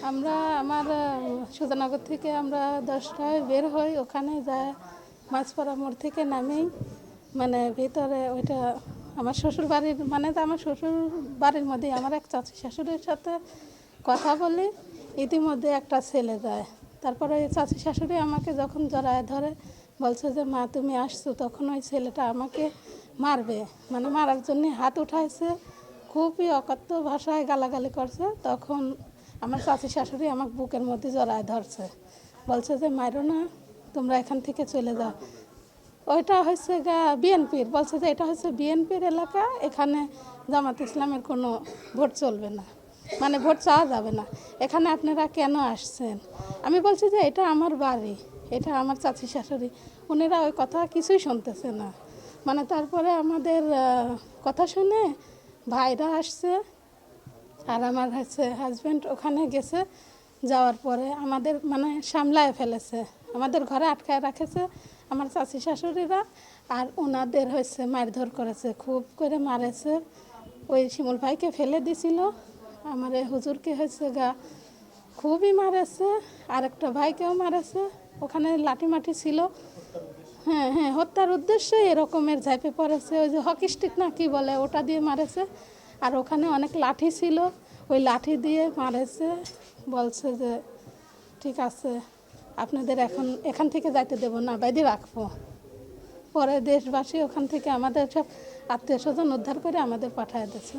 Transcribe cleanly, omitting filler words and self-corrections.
আমরা আমার সুজানগর থেকে আমরা 10টায় বের হই, ওখানে যায় মাছপাড়া মোড় থেকে নামেই মানে ভিতরে ওইটা আমার শ্বশুর বাড়ির মানে আমার শ্বশুর বাড়ির মধ্যেই আমার এক চাচি শাশুড়ির সাথে কথা বলি। ইতিমধ্যে একটা ছেলে যায়, তারপরে ওই চাচি শাশুড়ি আমাকে যখন জড়ায় ধরে বলছে যে মা তুমি আসছো, তখন ওই ছেলেটা আমাকে মারবে মানে মারার জন্য হাত উঠাইছে, খুবই অকথ্য ভাষায় গালাগালি করছে। তখন আমার চাচি শাশুড়ি আমার বুকের মধ্যে জড়ায় ধরছে, বলছে যে মারো না, তোমরা এখান থেকে চলে যাও। ওইটা হচ্ছে বিএনপির, বলছে যে এটা হচ্ছে বিএনপির এলাকা, এখানে জামাত ইসলামের কোনো ভোট চলবে না, মানে ভোট চাওয়া যাবে না, এখানে আপনারা কেন আসছেন। আমি বলছি যে এটা আমার বাড়ি, এটা আমার চাচি শাশুড়ি। উনিরা ওই কথা কিছুই শুনতেছে না। মানে তারপরে আমাদের কথা শুনে ভাইরা আসছে, আর আমার হচ্ছে হাজব্যান্ড ওখানে গেছে। যাওয়ার পরে আমাদের মানে সামলায় ফেলেছে, আমাদের ঘরে আটকায় রাখেছে আমার চাচি শাশুড়িরা। আর ওনাদের হচ্ছে মারধর করেছে, খুব করে মারেছে। ওই শিমুল ভাইকে ফেলে দিছিল, আমার হুজুরকে হচ্ছে খুবই মারেছে, আরেকটা ভাইকেও মারেছে। ওখানে লাঠি মাটি ছিল, হ্যাঁ হ্যাঁ, হত্যার উদ্দেশ্যে এরকমের ঝাঁপে পড়েছে। ওই যে হকি স্টিক না কি বলে, ওটা দিয়ে মারেছে। আর ওখানে অনেক লাঠি ছিল, ওই লাঠি দিয়ে মারেছে। বলছে যে ঠিক আছে, আপনাদের এখান থেকে যাইতে দেবো না, বাইরে রাখবো। পরে দেশবাসী ওখান থেকে আমাদের সব আত্মীয় স্বজন উদ্ধার করে আমাদের পাঠায় দিয়েছে।